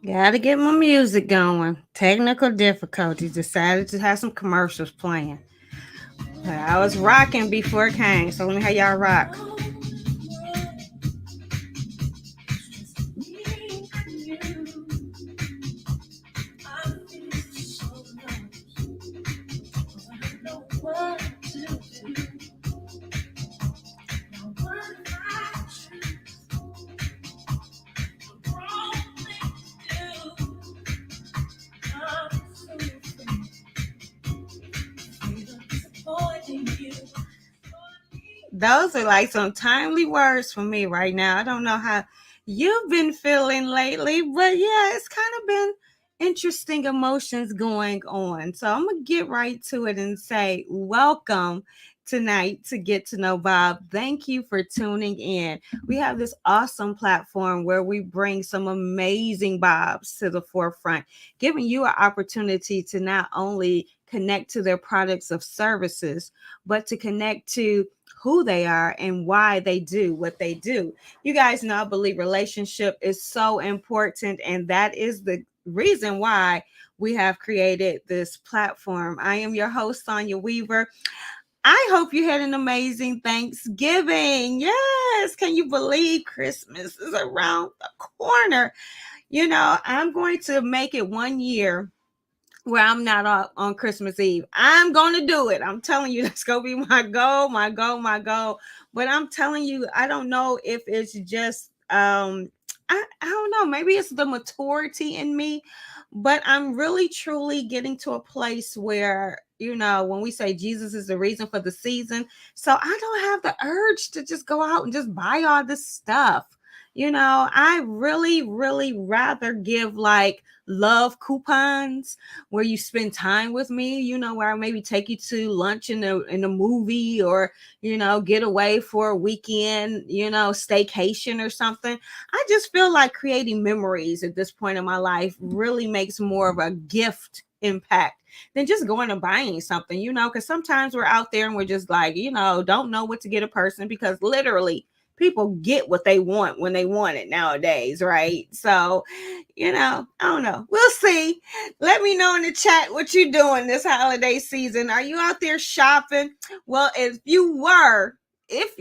Gotta get my music going. Technical difficulties. Decided to have some commercials playing. But I was rocking before it came, so let me have y'all rock. Those are like some timely words for me right now. I don't know how you've been feeling lately, but yeah, it's kind of been interesting emotions going on. So I'm going to get right to it and say, welcome tonight to Get to Know Bob. Thank you for tuning in. We have this awesome platform where we bring some amazing Bobs to the forefront, giving you an opportunity to not only connect to their products of services, but to connect to who they are and why they do what they do. You guys know I believe relationship is so important, and that is the reason why we have created this platform. I am your host, Sonia Weaver. I hope you had an amazing Thanksgiving. Yes, can you believe Christmas is around the corner? I'm going to make it 1 year where I'm not up on Christmas Eve. I'm going to do it. I'm telling you, that's going to be my goal, my goal, my goal. But I'm telling you, I don't know if it's just, I don't know, maybe it's the maturity in me, but I'm really truly getting to a place where, when we say Jesus is the reason for the season, so I don't have the urge to just go out and just buy all this stuff. I really, really rather give like love coupons where you spend time with me, where I maybe take you to lunch in a movie, or get away for a weekend, staycation or something. I just feel like creating memories at this point in my life really makes more of a gift impact than just going and buying something, because sometimes we're out there and we're just like, don't know what to get a person, because literally people get what they want when they want it nowadays, right? So, I don't know. We'll see. Let me know in the chat what you're doing this holiday season. Are you out there shopping? Well, and if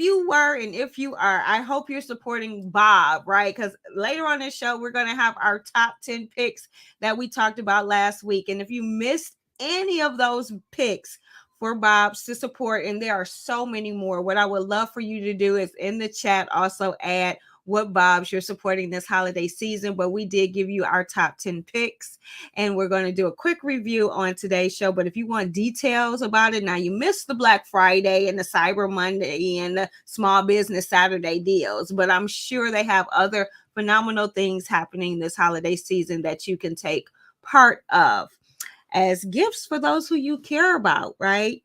you are, I hope you're supporting Bob, right? Because later on this show, we're going to have our top 10 picks that we talked about last week. And if you missed any of those picks for Bob's to support, and there are so many more, what I would love for you to do is in the chat also add what Bob's you're supporting this holiday season. But we did give you our top 10 picks, and we're going to do a quick review on today's show. But if you want details about it, now you missed the Black Friday and the Cyber Monday and the Small Business Saturday deals, but I'm sure they have other phenomenal things happening this holiday season that you can take part of as gifts for those who you care about, right?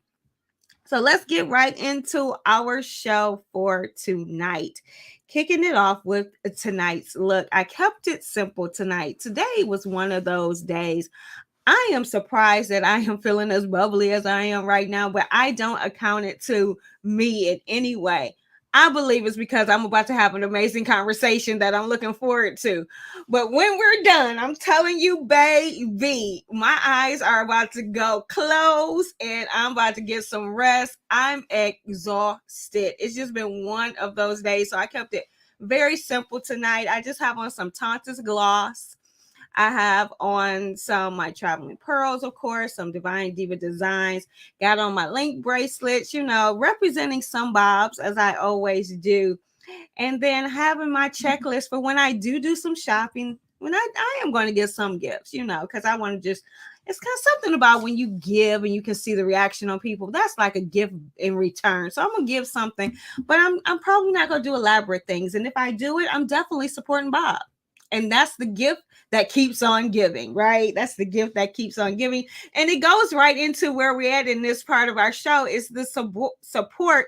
So let's get right into our show for tonight. Kicking it off with tonight's look. I kept it simple tonight. Today was one of those days. I am surprised that I am feeling as bubbly as I am right now, but I don't account it to me in any way. I believe it's because I'm about to have an amazing conversation that I'm looking forward to. But when we're done, I'm telling you, baby, my eyes are about to go closed and I'm about to get some rest. I'm exhausted. It's just been one of those days. So I kept it very simple tonight. I just have on some Tanta's gloss. I have on some my traveling pearls, of course, some Divine Diva designs. Got on my link bracelets, representing some Bobs as I always do. And then having my checklist for when I do some shopping, when I am going to get some gifts, because I want to just, it's kind of something about when you give and you can see the reaction on people. That's like a gift in return. So I'm going to give something, but I'm probably not going to do elaborate things. And if I do it, I'm definitely supporting Bob. And that's the gift that keeps on giving, right? That's the gift that keeps on giving. And it goes right into where we're at in this part of our show is the support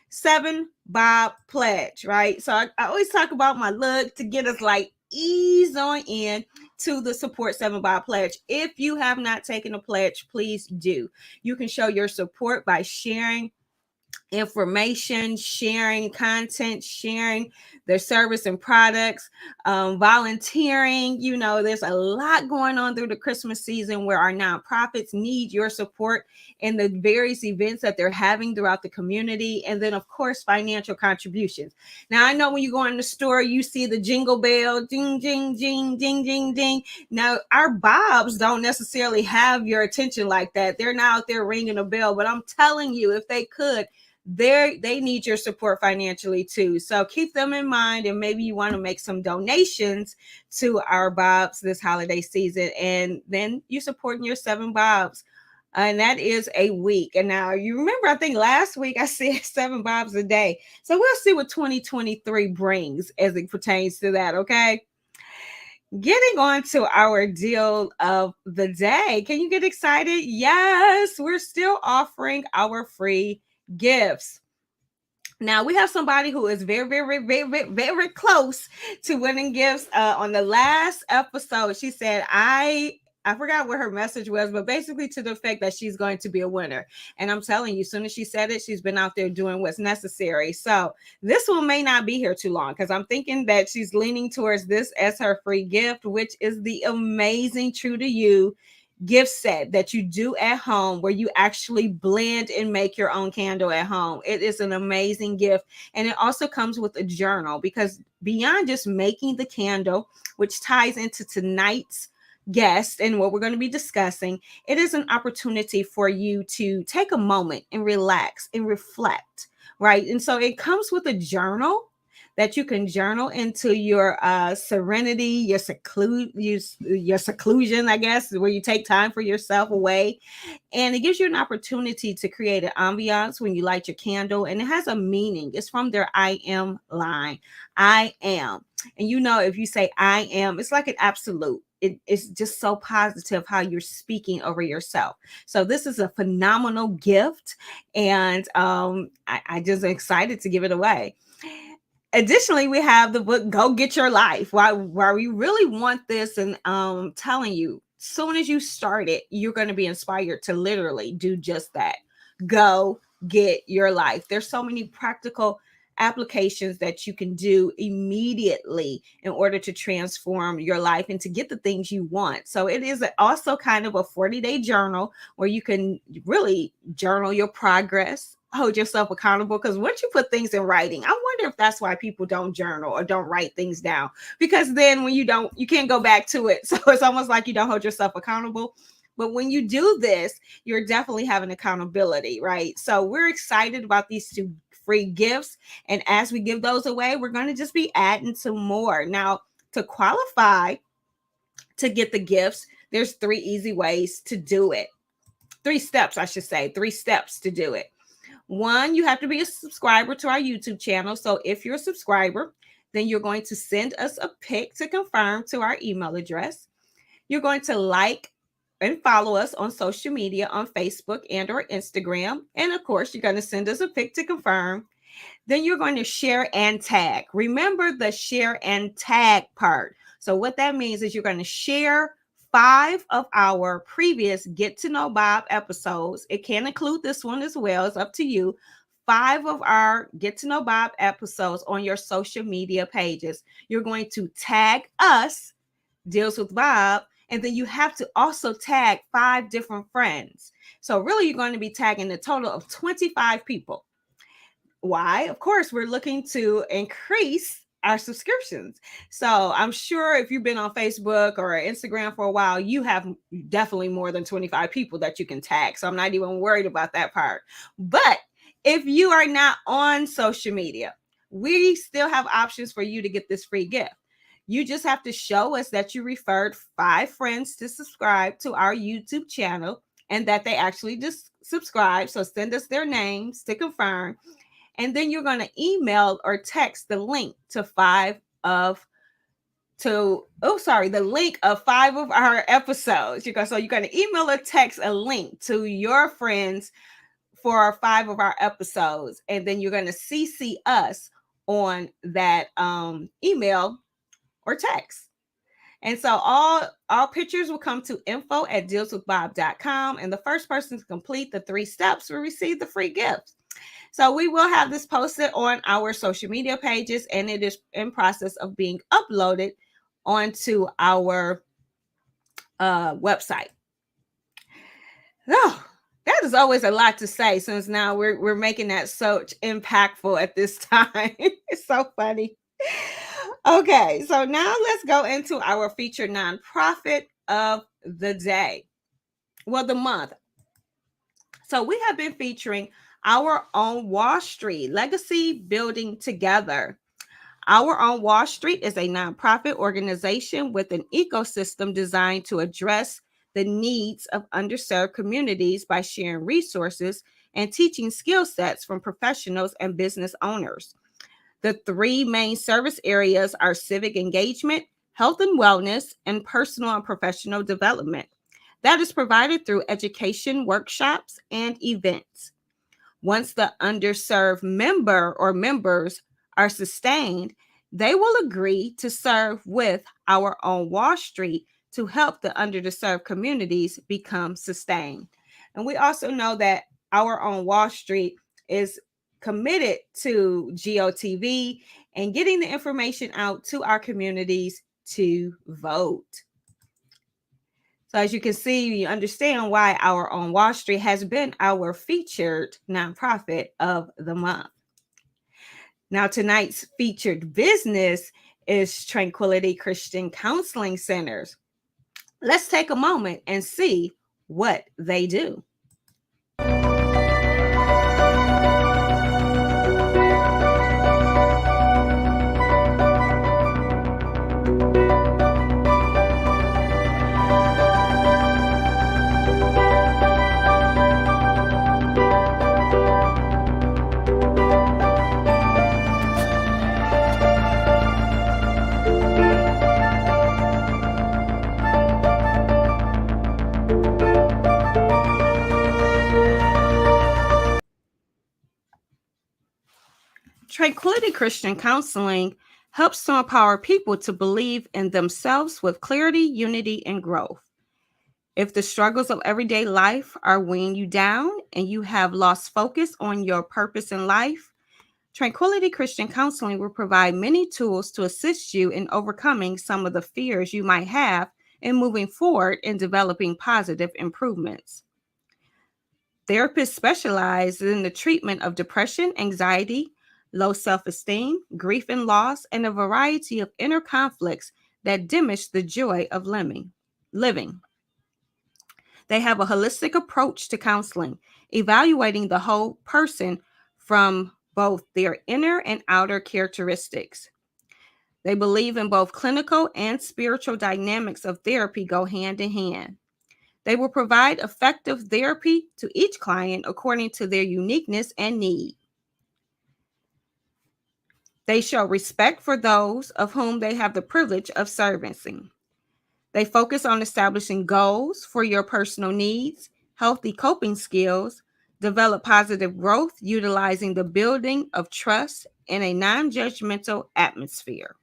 7 Bob pledge, right? So I always talk about my look to get us like ease on in to the support 7 Bob pledge. If you have not taken a pledge, please do. You can show your support by sharing information, sharing content, sharing their service and products, volunteering. You know, there's a lot going on through the Christmas season where our nonprofits need your support in the various events that they're having throughout the community. And then, of course, financial contributions. Now, I know when you go in the store, you see the jingle bell, ding, ding, ding, ding, ding, ding. Now, our Bobs don't necessarily have your attention like that. They're not out there ringing a bell, but I'm telling you, if they could, they need your support financially too. So keep them in mind, and maybe you want to make some donations to our Bobs this holiday season, and then you supporting your 7 Bobs. And that is a week. And now you remember, I think last week I said 7 Bobs a day. So we'll see what 2023 brings as it pertains to that. Okay. Getting on to our deal of the day. Can you get excited? Yes, we're still offering our free gifts. Now we have somebody who is very, very, very, very, very close to winning gifts. On the last episode, she said, I forgot what her message was, but basically to the effect that she's going to be a winner. And I'm telling you, as soon as she said it, she's been out there doing what's necessary. So this one may not be here too long, because I'm thinking that she's leaning towards this as her free gift, which is the amazing True to You gift set that you do at home, where you actually blend and make your own candle at home. It is an amazing gift. And it also comes with a journal, because beyond just making the candle, which ties into tonight's guest and what we're going to be discussing, it is an opportunity for you to take a moment and relax and reflect, right? And so it comes with a journal that you can journal into your serenity, your seclusion, I guess, where you take time for yourself away. And it gives you an opportunity to create an ambiance when you light your candle. And it has a meaning. It's from their I am line. I am. And you know, if you say I am, it's like an absolute. It's just so positive how you're speaking over yourself. So this is a phenomenal gift. And I just am excited to give it away. Additionally, we have the book Go Get Your Life. Why we really want this, and telling you, soon as you start it, you're going to be inspired to literally do just that. Go get your life. There's so many practical applications that you can do immediately in order to transform your life and to get the things you want. So it is also kind of a 40-day journal where you can really journal your progress, hold yourself accountable, because once you put things in writing, I wonder if that's why people don't journal or don't write things down, because then when you can't go back to it. So it's almost like you don't hold yourself accountable. But when you do this, you're definitely having accountability, right? So we're excited about these 2 free gifts. And as we give those away, we're going to just be adding some more. Now, to qualify to get the gifts, there's 3 easy ways to do it. 3 steps, I should say, 3 steps to do it. 1, you have to be a subscriber to our YouTube channel. So if you're a subscriber, then you're going to send us a pic to confirm to our email address. You're going to like and follow us on social media on Facebook and or Instagram. And of course, you're going to send us a pic to confirm. Then you're going to share and tag. Remember the share and tag part. So what that means is you're going to share 5 of our previous Get to Know Bob episodes. It can include this one as well. It's up to you. 5 of our Get to Know Bob episodes on your social media pages. You're going to tag us, Deals with Bob, and then you have to also tag 5 different friends. So really, you're going to be tagging a total of 25 people. Why? Of course, we're looking to increase our subscriptions. So I'm sure if you've been on Facebook or Instagram for a while, you have definitely more than 25 people that you can tag. So I'm not even worried about that part. But if you are not on social media, we still have options for you to get this free gift. You just have to show us that you referred 5 friends to subscribe to our YouTube channel and that they actually just subscribe. So send us their names to confirm. And then you're going to email or text the link to the link of 5 of our episodes. So you're going to email or text a link to your friends for 5 of our episodes. And then you're going to CC us on that email or text. And so all pictures will come to info@dealswithbob.com. And the first person to complete the 3 steps will receive the free gift. So we will have this posted on our social media pages, and it is in process of being uploaded onto our website. Oh, that is always a lot to say, since now we're making that so impactful at this time. It's so funny. Okay, so now let's go into our featured nonprofit of the day. Well, the month. So we have been featuring Our Own Wall Street, Legacy Building Together. Our Own Wall Street is a nonprofit organization with an ecosystem designed to address the needs of underserved communities by sharing resources and teaching skill sets from professionals and business owners. The three main service areas are civic engagement, health and wellness, and personal and professional development. That is provided through education, workshops, and events. Once the underserved member or members are sustained, they will agree to serve with Our Own Wall Street to help the underserved communities become sustained. And we also know that Our Own Wall Street is committed to GOTV and getting the information out to our communities to vote. So as you can see, you understand why Our Own Wall Street has been our featured nonprofit of the month. Now, tonight's featured business is Tranquility Christian Counseling Centers. Let's take a moment and see what they do. Tranquility Christian Counseling helps to empower people to believe in themselves with clarity, unity, and growth. If the struggles of everyday life are weighing you down and you have lost focus on your purpose in life, Tranquility Christian Counseling will provide many tools to assist you in overcoming some of the fears you might have and moving forward in developing positive improvements. Therapists specialize in the treatment of depression, anxiety, low self-esteem, grief and loss, and a variety of inner conflicts that diminish the joy of living. They have a holistic approach to counseling, evaluating the whole person from both their inner and outer characteristics. They believe in both clinical and spiritual dynamics of therapy go hand in hand. They will provide effective therapy to each client according to their uniqueness and need. They show respect for those of whom they have the privilege of servicing. They focus on establishing goals for your personal needs, healthy coping skills, develop positive growth utilizing the building of trust in a non-judgmental atmosphere.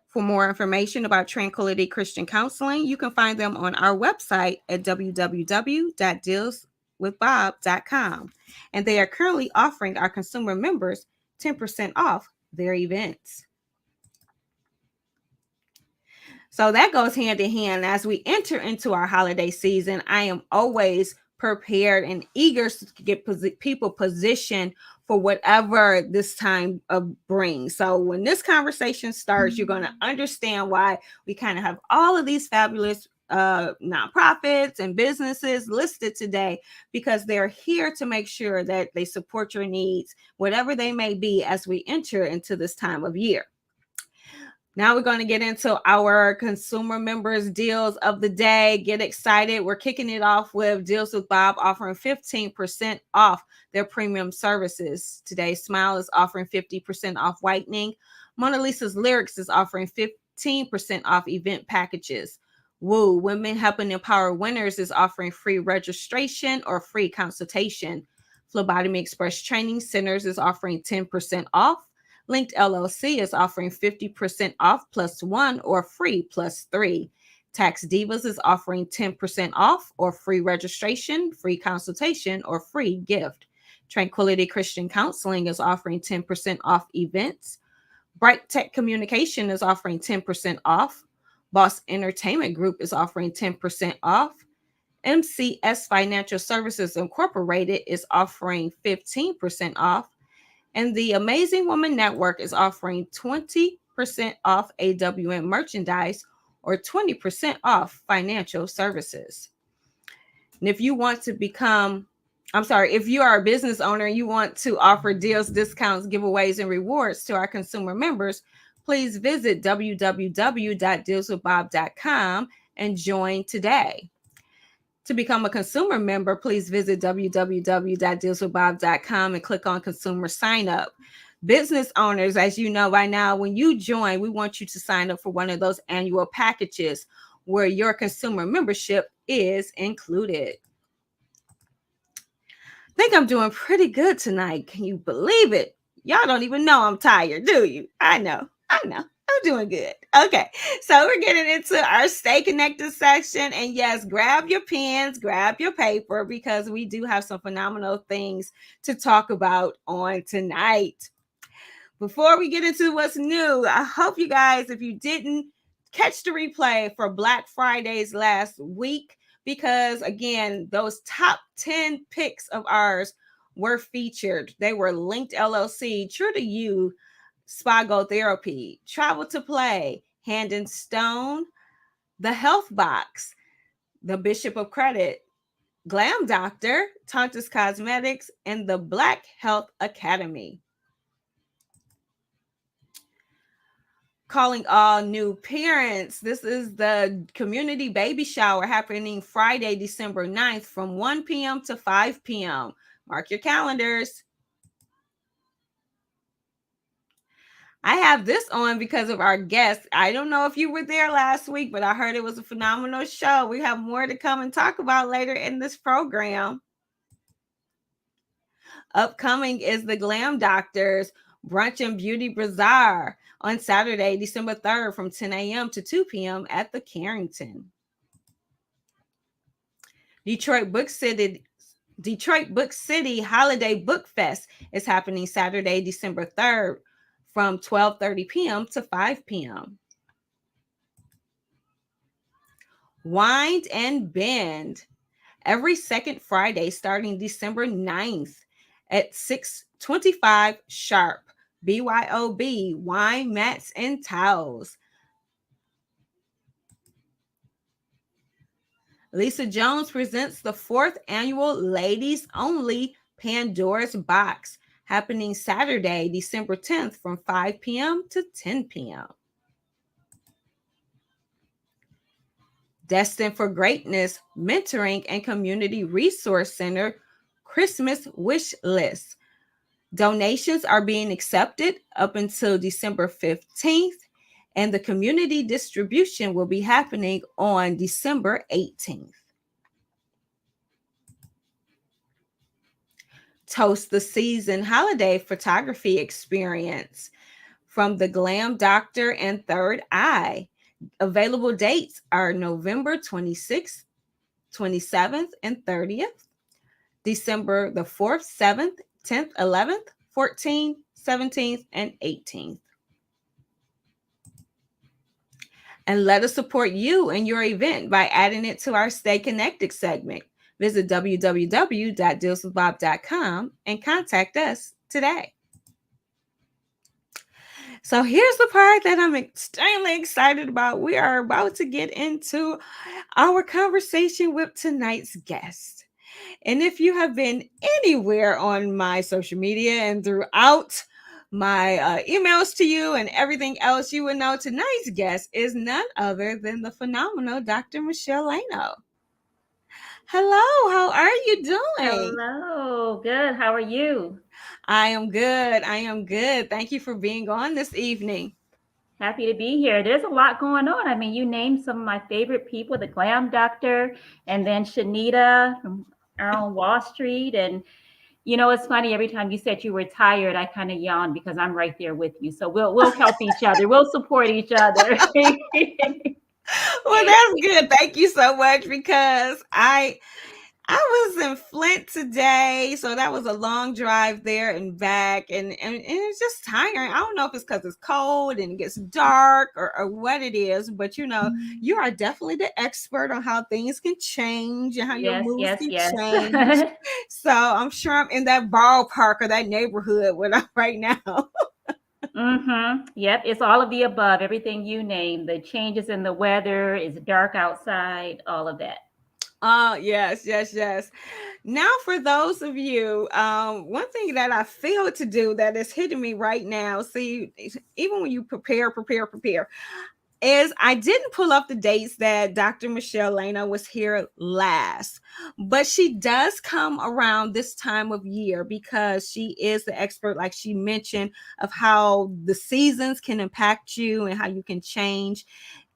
For more information about Tranquility Christian Counseling, you can find them on our website at www.dealswithbob.com. And they are currently offering our consumer members 10% off their events. So that goes hand in hand. As we enter into our holiday season, I am always prepared and eager to get people positioned for whatever this time brings. So when this conversation starts, you're going to understand why we kind of have all of these fabulous nonprofits and businesses listed today, because they're here to make sure that they support your needs, whatever they may be, as we enter into this time of year. Now we're going to get into our consumer members deals of the day. Get excited. We're kicking it off with Deals with Bob offering 15% off their premium services. Today, Smile is offering 50% off whitening. Mona Lisa's Lyrics is offering 15% off event packages. Woo, Women Helping Empower Winners is offering free registration or free consultation. Phlebotomy Express Training Centers is offering 10% off. Linked LLC is offering 50% off plus one or free plus three. Tax Divas is offering 10% off or free registration, free consultation, or free gift. Tranquility Christian Counseling is offering 10% off events. Bright Tech Communication is offering 10% off. Boss Entertainment Group is offering 10% off. MCS Financial Services Incorporated is offering 15% off. And the Amazing Woman Network is offering 20% off AWM merchandise or 20% off financial services. And if you want to if you are a business owner and you want to offer deals, discounts, giveaways, and rewards to our consumer members, please visit www.dealswithbob.com and join today. To become a consumer member, please visit www.dealswithbob.com and click on consumer sign up. Business owners, as you know by now, when you join, we want you to sign up for one of those annual packages where your consumer membership is included. I think I'm doing pretty good tonight. Can you believe it? Y'all don't even know I'm tired, do you? I know. I'm doing good. Okay, so we're getting into our Stay Connected section. And yes, grab your pens, grab your paper, because we do have some phenomenal things to talk about on tonight. Before we get into what's new, I hope you guys, if you didn't catch the replay for Black Fridays last week, because again, those top 10 picks of ours were featured. They were Linked LLC, True to You, Spago Therapy, Travel to Play, Hand and Stone, The Health Box, The Bishop of Credit, Glam Doctor, Tontus Cosmetics, and the Black Health Academy. Calling all new parents. This is the community baby shower happening Friday, December 9th from 1 p.m. to 5 p.m. Mark your calendars. I have this on because of our guest. I don't know if you were there last week, but I heard it was a phenomenal show. We have more to come and talk about later in this program. Upcoming is the Glam Doctors Brunch and Beauty Bazaar on Saturday, December 3rd from 10 a.m. to 2 p.m. at the Carrington. Detroit Book City Holiday Book Fest is happening Saturday, December 3rd from 12:30 p.m. to 5 p.m. Wind and Bend every second Friday starting December 9th at 6:25 sharp. B.O.B, wine, mats, and towels. Lisa Jones presents the 4th annual Ladies Only Pandora's Box, happening Saturday, December 10th from 5 p.m. to 10 p.m. Destined for Greatness Mentoring and Community Resource Center Christmas Wish List. Donations are being accepted up until December 15th, and the community distribution will be happening on December 18th. Toast the Season Holiday Photography Experience from the Glam Doctor and Third Eye. Available dates are November 26th, 27th, and 30th, December the 4th, 7th, 10th, 11th, 14th, 17th, and 18th. And let us support you and your event by adding it to our Stay Connected segment. Visit www.dealswithbob.com and contact us today. So here's the part that I'm extremely excited about. We are about to get into our conversation with tonight's guest. And if you have been anywhere on my social media and throughout my emails to you and everything else, you would know tonight's guest is none other than the phenomenal Dr. Michele Leno. Hello, how are you doing? Hello, good. How are you? I am good. Thank you for being on this evening. Happy to be here. There's a lot going on. I mean, you named some of my favorite people, the Glam Doctor, and then Shanita from on Wall Street. And it's funny, every time you said you were tired, I kind of yawned because I'm right there with you. So we'll help each other. We'll support each other. Well, that's good. Thank you so much, because I was in Flint today, so that was a long drive there and back, and it's just tiring. I don't know if it's because it's cold and it gets dark or what it is, but you are definitely the expert on how things can change and how your Yes, moods yes, can yes. change. So I'm sure I'm in that ballpark or that neighborhood with right now. Yep, it's all of the above, everything you name. The changes in the weather, it's dark outside, all of that. Yes, yes, yes. Now, for those of you, one thing that I failed to do that is hitting me right now. See, even when you prepare, is I didn't pull up the dates that Dr. Michele Leno was here last, but she does come around this time of year because she is the expert, like she mentioned, of how the seasons can impact you and how you can change.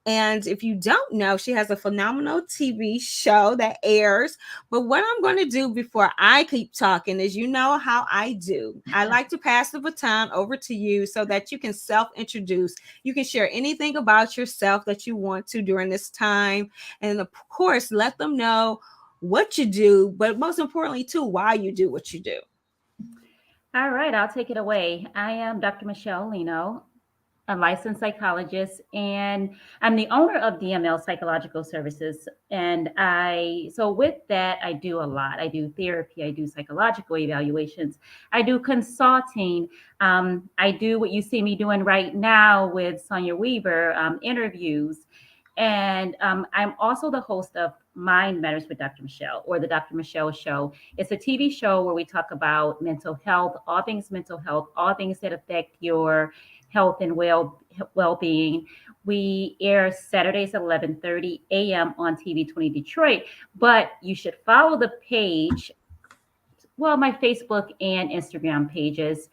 And if you don't know, she has a phenomenal TV show that airs. But what I'm going to do before I keep talking is, you know how I do. I like to pass the baton over to you so that you can self introduce. You can share anything about yourself that you want to during this time. And of course, let them know what you do, but most importantly, too, why you do what you do. All right, I'll take it away. I am Dr. Michele Leno, a licensed psychologist, and I'm the owner of DML Psychological Services. So with that, I do a lot. I do therapy, I do psychological evaluations, I do consulting, I do what you see me doing right now with Sonia Weaver, interviews. And I'm also the host of Mind Matters with Dr. Michele, or the Dr. Michele Show. It's a TV show where we talk about mental health, all things mental health, all things that affect your health and well-being. We air Saturdays at 11:30 a.m. on TV 20 Detroit, but you should follow the page, well, my Facebook and Instagram pages,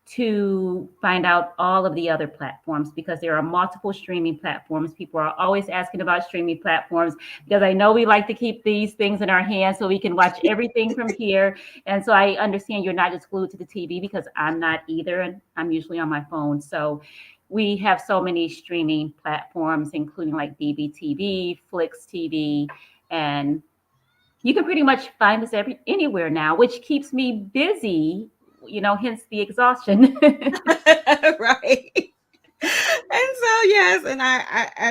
to find out all of the other platforms, because there are multiple streaming platforms. People are always asking about streaming platforms because I know we like to keep these things in our hands so we can watch everything from here. And so I understand you're not just glued to the TV, because I'm not either. And I'm usually on my phone. So we have so many streaming platforms, including like BBTV, Flix TV, and you can pretty much find us anywhere now, which keeps me busy, hence the exhaustion. Right. And so yes, and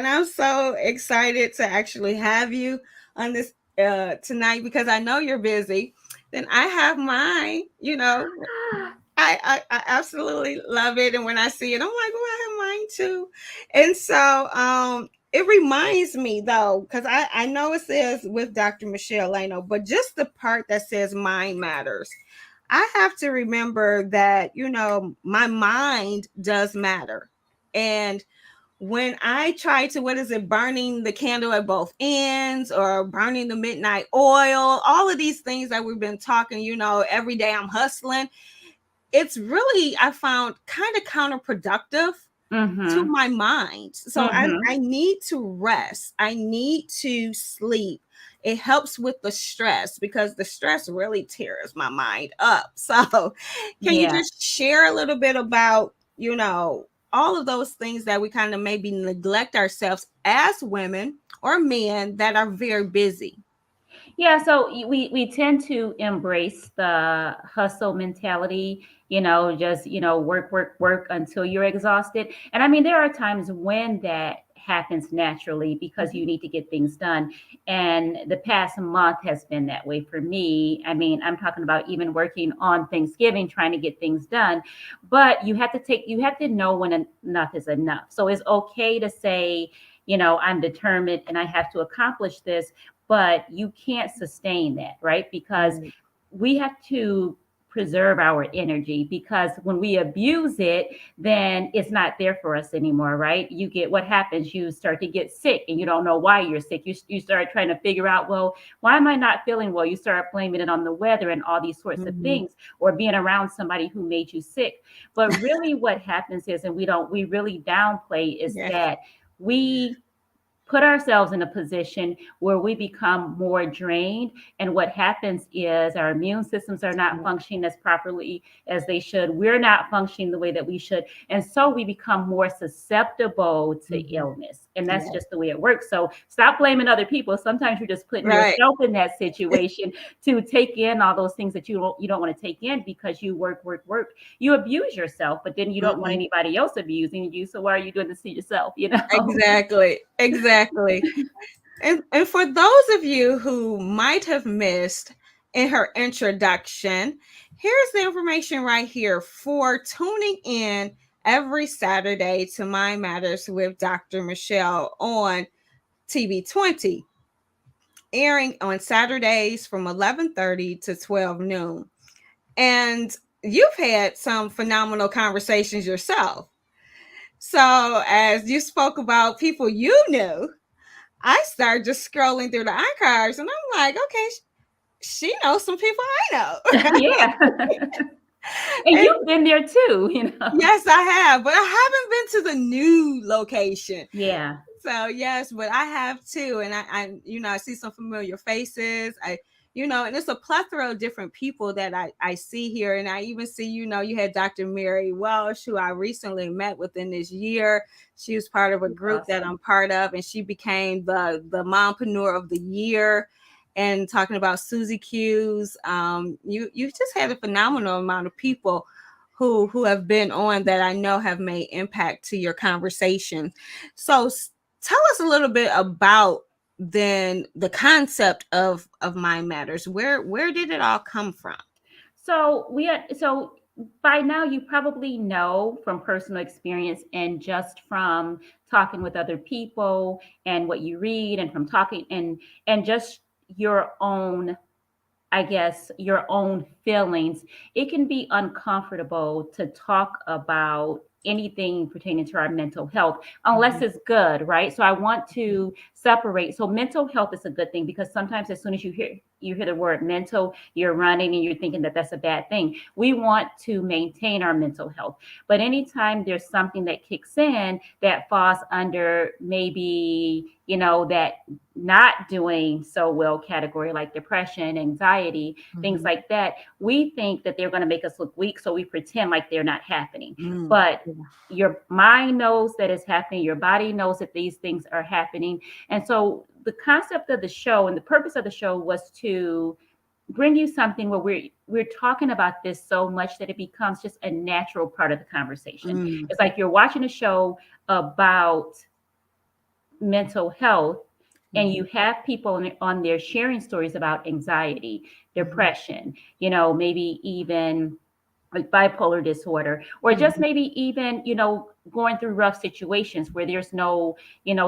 I'm so excited to actually have you on this tonight because I know you're busy. Then I have mine, I absolutely love it. And when I see it, I'm like, oh, I have mine too. And so it reminds me though, because I know it says with Dr. Michele Leno, but just the part that says mind matters. I have to remember that, my mind does matter. And when I try to, what is it, burning the candle at both ends or burning the midnight oil, all of these things that we've been talking, every day I'm hustling, it's really, I found, kind of counterproductive to Mm-hmm. my mind. So Mm-hmm. I need to rest. I need to sleep. It helps with the stress because the stress really tears my mind up. So can you Yeah. just share a little bit about, all of those things that we kind of maybe neglect ourselves as women or men that are very busy? Yeah, so we tend to embrace the hustle mentality, just, work, work, work until you're exhausted. And I mean, there are times when that happens naturally because you need to get things done. And the past month has been that way for me. I mean, I'm talking about even working on Thanksgiving, trying to get things done. But you have to know when enough is enough. So it's okay to say, I'm determined and I have to accomplish this, but you can't sustain that, right? Because Right. we have to preserve our energy, because when we abuse it, then it's not there for us anymore, right? What happens, you start to get sick and you don't know why you're sick. You start trying to figure out, well, why am I not feeling well? You start blaming it on the weather and all these sorts of Mhm. things, or being around somebody who made you sick. But really what happens is, and we really downplay, is Yeah. that we put ourselves in a position where we become more drained. And what happens is our immune systems are not functioning as properly as they should. We're not functioning the way that we should. And so we become more susceptible to illness. And that's just the way it works. So stop blaming other people. Sometimes you're just putting yourself in that situation to take in all those things that you don't want to take in because you work. You abuse yourself, but then you don't want anybody else abusing you. So why are you doing this to yourself? Exactly. And for those of you who might have missed in her introduction, here's the information right here for tuning in every Saturday to Mind Matters with Dr. Michele on TV 20, airing on Saturdays from 11:30 to 12 noon. And you've had some phenomenal conversations yourself. So, as you spoke about people you knew, I started just scrolling through the archives and I'm like, okay, she knows some people I know. Yeah. And you've been there too, Yes, I have, but I haven't been to the new location. Yeah. So yes, but I have too. And I see some familiar faces. And it's a plethora of different people that I see here. And I even see, you had Dr. Mary Welsh, who I recently met within this year. She was part of a group that I'm part of, and she became the mompreneur of the year. And talking about Susie Q's, you just had a phenomenal amount of people who have been on that I know have made impact to your conversation. So tell us a little bit about then the concept of Mind Matters. Where did it all come from? So by now you probably know from personal experience and just from talking with other people and what you read and from talking and just your own, I guess, your own feelings. It can be uncomfortable to talk about anything pertaining to our mental health unless it's good, right? So I want to separate. So mental health is a good thing because sometimes as soon as you hear the word mental, you're running and you're thinking that that's a bad thing. We want to maintain our mental health. But anytime there's something that kicks in that falls under maybe, that not doing so well category like depression, anxiety, things like that, we think that they're going to make us look weak. So we pretend like they're not happening. But your mind knows that it's happening. Your body knows that these things are happening. And so the concept of the show and the purpose of the show was to bring you something where we're talking about this so much that it becomes just a natural part of the conversation. It's like you're watching a show about mental health and you have people on there sharing stories about anxiety, depression, maybe even like bipolar disorder, or just maybe even, going through rough situations where there's no,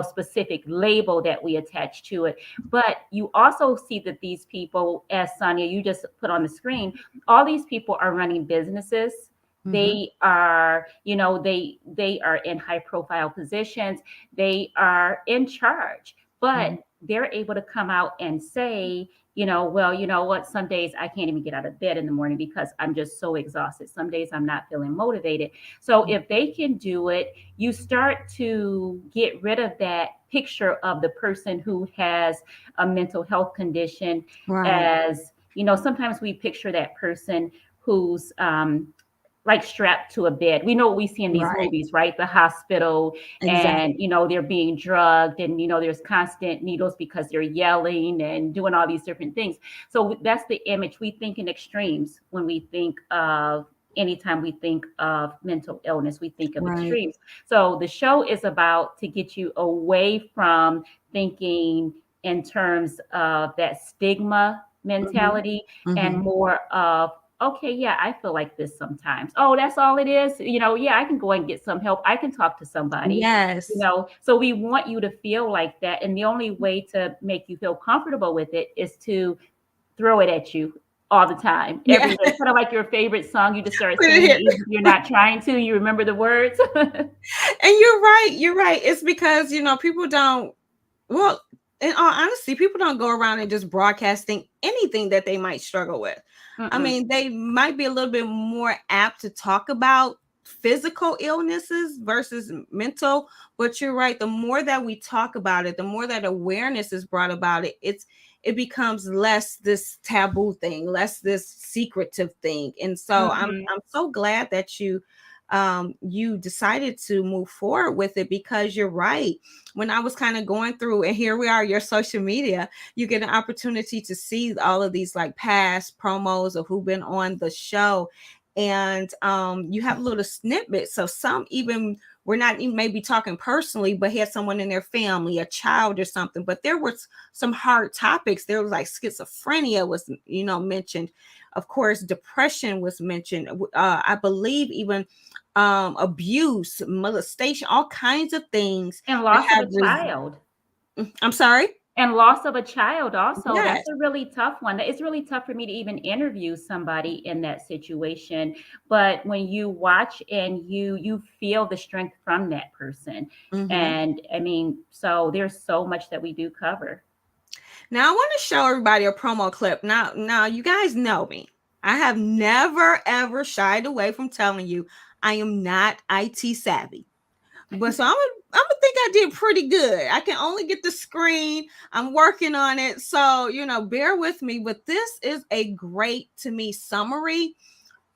specific label that we attach to it. But you also see that these people, as Sonia, you just put on the screen, all these people are running businesses. They are, they are in high profile positions. They are in charge, but they're able to come out and say, well, you know what? Some days I can't even get out of bed in the morning because I'm just so exhausted. Some days I'm not feeling motivated. So if they can do it, you start to get rid of that picture of the person who has a mental health condition as, sometimes we picture that person who's like strapped to a bed. We know what we see in these movies, right? The hospital, and they're being drugged, and there's constant needles because they're yelling and doing all these different things. So that's the image. We think in extremes when we think of anytime we think of mental illness, we think of extremes. So the show is about to get you away from thinking in terms of that stigma mentality and more of, okay, yeah, I feel like this sometimes. Oh, that's all it is. Yeah, I can go and get some help. I can talk to somebody. Yes. So we want you to feel like that. And the only way to make you feel comfortable with it is to throw it at you all the time. Every day. Kind of like your favorite song. You just start singing it. Even if you're not trying to, you remember the words. And you're right. It's because, people don't, well, in all honesty, people don't go around and just broadcasting anything that they might struggle with. I mean, they might be a little bit more apt to talk about physical illnesses versus mental. But you're right, the more that we talk about it, the more that awareness is brought about it, it becomes less this taboo thing, less this secretive thing. And so I'm so glad that you decided to move forward with it, because you're right. When I was kind of going through, and here we are, your social media, you get an opportunity to see all of these like past promos of who've been on the show. And you have little snippets. So some even we're not even maybe talking personally, but had someone in their family, a child or something. But there was some hard topics. There was like schizophrenia was, mentioned. Of course, depression was mentioned. I believe even abuse, molestation, all kinds of things. And loss of a child. I'm sorry? And loss of a child also. Yes. That's a really tough one. It's really tough for me to even interview somebody in that situation. But when you watch and you feel the strength from that person. And I mean, so there's so much that we do cover. Now I want to show everybody a promo clip. Now you guys know me. I have never ever shied away from telling you I am not IT savvy. But so I'm gonna think I did pretty good. I can only get the screen. I'm working on it. So, bear with me. But this is a great, to me, summary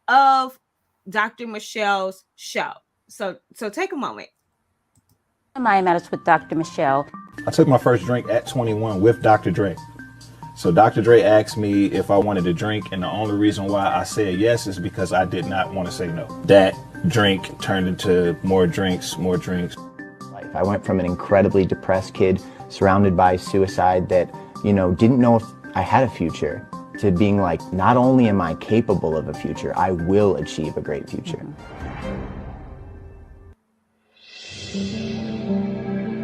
of Dr. Michelle's show. So take a moment. My matters with Dr. Michele. I took my first drink at 21 with Dr. Dre. So Dr. Dre asked me if I wanted to drink, and the only reason why I said yes is because I did not want to say no. That drink turned into more drinks. I went from an incredibly depressed kid surrounded by suicide that, didn't know if I had a future, to being like, not only am I capable of a future, I will achieve a great future.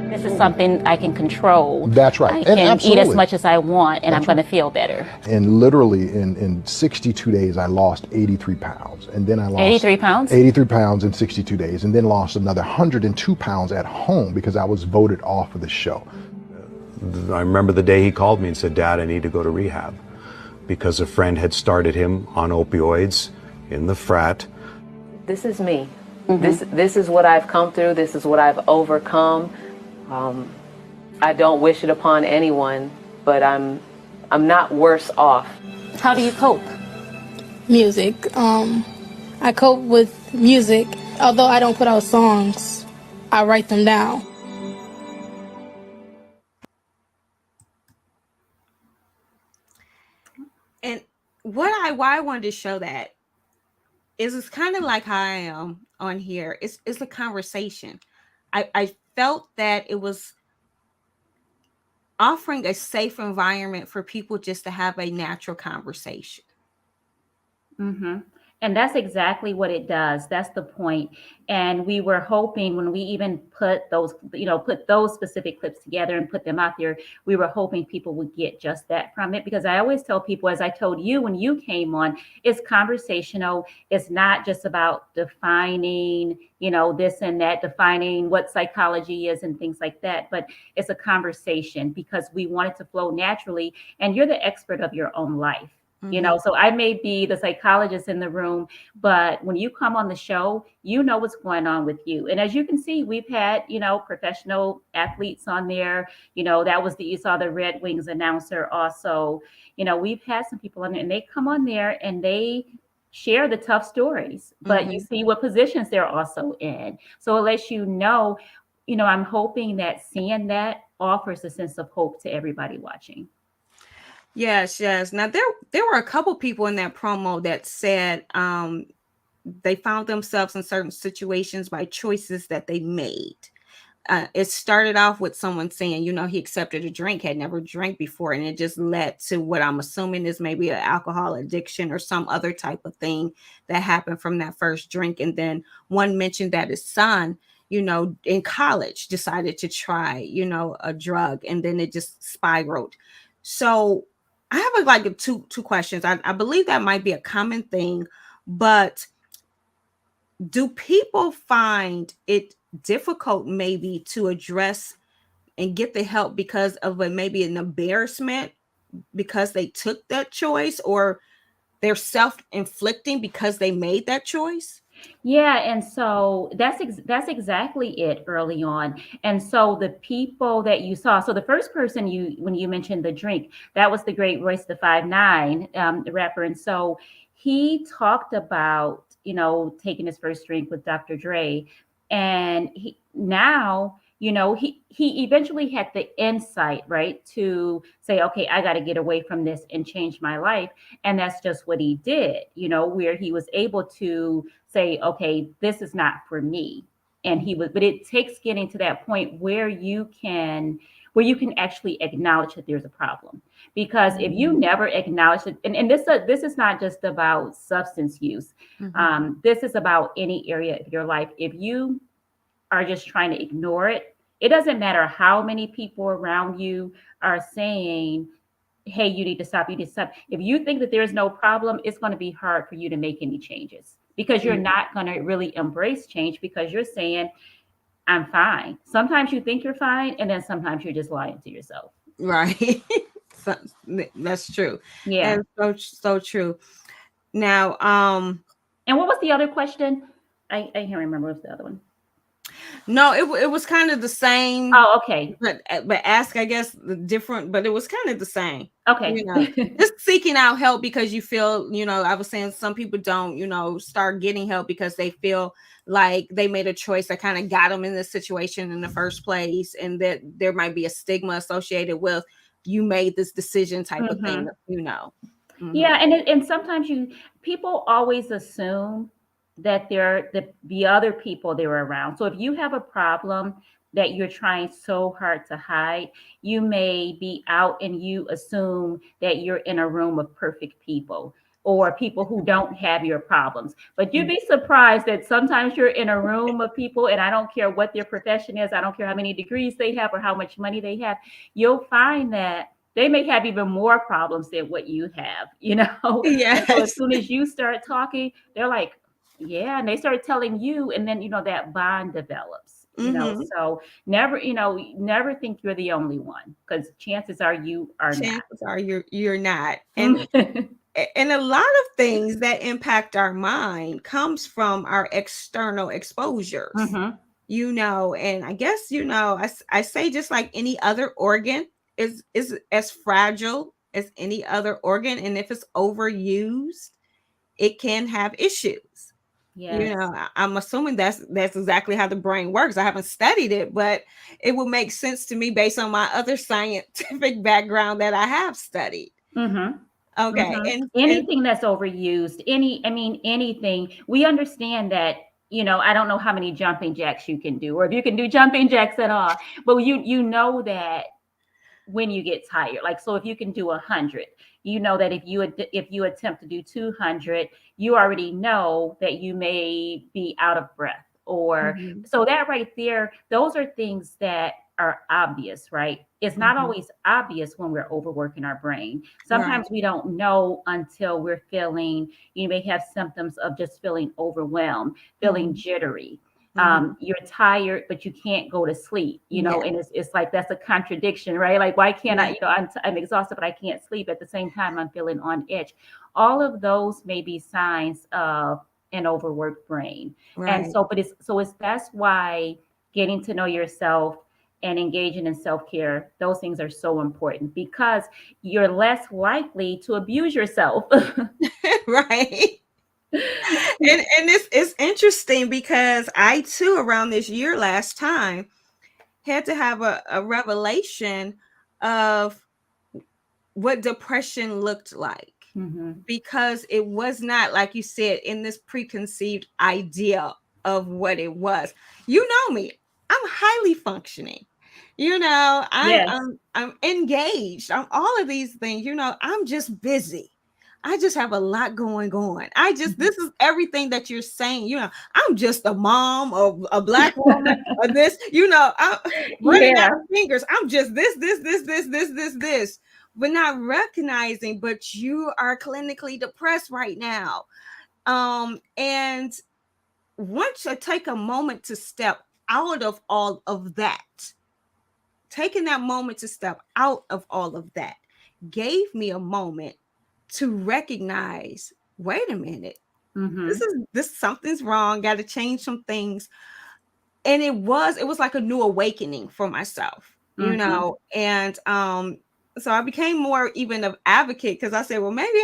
This is something I can control. That's right. I can eat as much as I want, and I'm going to feel better. And literally in 62 days, I lost 83 pounds. And then I lost 83 pounds? 83 pounds in 62 days. And then lost another 102 pounds at home because I was voted off of the show. I remember the day he called me and said, "Dad, I need to go to rehab," because a friend had started him on opioids in the frat. This is me. This is what I've come through. This is what I've overcome. I don't wish it upon anyone, but I'm not worse off. How do you cope? Music. I cope with music. Although I don't put out songs, I write them down. And why I wanted to show that is it's kind of like how I am on here. It's a conversation. I felt that it was offering a safe environment for people just to have a natural conversation. And that's exactly what it does. That's the point. And we were hoping when we even put those specific clips together and put them out there, we were hoping people would get just that from it. Because I always tell people, as I told you when you came on, it's conversational. It's not just about defining, this and that, defining what psychology is and things like that. But it's a conversation because we want it to flow naturally. And you're the expert of your own life. So I may be the psychologist in the room, but when you come on the show, you know what's going on with you. And as you can see, we've had, professional athletes on there. That was you saw the Red Wings announcer also. We've had some people on there and they come on there and they share the tough stories, but you see what positions they're also in. So it lets I'm hoping that seeing that offers a sense of hope to everybody watching. Yes. Now there were a couple people in that promo that said they found themselves in certain situations by choices that they made. It started off with someone saying, he accepted a drink, had never drank before, and it just led to what I'm assuming is maybe an alcohol addiction or some other type of thing that happened from that first drink. And then one mentioned that his son, in college decided to try, a drug, and then it just spiraled. So I have two questions. I believe that might be a common thing, but do people find it difficult maybe to address and get the help because of maybe an embarrassment because they took that choice, or they're self-inflicting because they made that choice? Yeah, and so that's exactly it early on. And so the people that you saw, so the first person you when you mentioned the drink, that was the great Royce the 5'9", the rapper. And so he talked about, taking his first drink with Dr. Dre, and he now, he eventually had the insight, right, to say, okay, I got to get away from this and change my life. And that's just what he did, where he was able to say, okay, this is not for me. And but it takes getting to that point where you can actually acknowledge that there's a problem. Because if you never acknowledge it, and this is not just about substance use, this is about any area of your life. If you are just trying to ignore it, it doesn't matter how many people around you are saying, hey, you need to stop, you need to stop. If you think that there's no problem, it's going to be hard for you to make any changes, because you're not going to really embrace change, because you're saying, I'm fine. Sometimes you think you're fine, and then sometimes you're just lying to yourself. Right. So, that's true. Yeah. And so true. Now, And what was the other question? I can't remember. What's the other one? no, it was kind of the same. Oh, okay. But ask, I guess, the different, but it was kind of the same. Okay. Just seeking out help because you feel, I was saying some people don't, start getting help because they feel like they made a choice that kind of got them in this situation in the first place, and that there might be a stigma associated with you made this decision type of thing, Yeah, and sometimes people always assume that they're the other people they're around. So if you have a problem that you're trying so hard to hide, you may be out and you assume that you're in a room of perfect people, or people who don't have your problems. But you'd be surprised that sometimes you're in a room of people, and I don't care what their profession is, I don't care how many degrees they have or how much money they have, you'll find that they may have even more problems than what you have, Yes. So as soon as you start talking, they're like, yeah, and they start telling you, and then, that bond develops, so never think you're the only one, because chances are you are not. Chances are you're not. And and a lot of things that impact our mind comes from our external exposures, and I guess, I say, just like any other organ is as fragile as any other organ. And if it's overused, it can have issues. Yes. I'm assuming that's exactly how the brain works. I haven't studied it, but it will make sense to me based on my other scientific background that I have studied. Okay. And anything that's overused, anything, we understand that, I don't know how many jumping jacks you can do, or if you can do jumping jacks at all, but you know that when you get tired, like, so if you can do 100, that if you attempt to do 200, you already know that you may be out of breath, or so that right there, those are things that are obvious, right? It's not always obvious when we're overworking our brain. Sometimes we don't know until we're feeling, you may have symptoms of just feeling overwhelmed, feeling jittery. You're tired, but you can't go to sleep, and it's like, that's a contradiction, right? Like, why can't I, I'm exhausted, but I can't sleep. At the same time, I'm feeling on edge. All of those may be signs of an overworked brain. And so, that's why getting to know yourself and engaging in self-care, those things are so important, because you're less likely to abuse yourself. Right. And it's interesting because I too, around this year last time, had to have a revelation of what depression looked like, because it was not, like you said, in this preconceived idea of what it was. You know me, I'm highly functioning. I'm engaged. I'm all of these things. I'm just busy. I just have a lot going on. This is everything that you're saying. I'm just a mom of a Black woman, or this, I'm running out of fingers. I'm just this, but not recognizing, but you are clinically depressed right now. And once I take a moment to step out of all of that, taking that moment to step out of all of that gave me a moment to recognize, wait a minute, this something's wrong, got to change some things. And it was like a new awakening for myself, you know. And so I became more even of advocate, because I said, well, maybe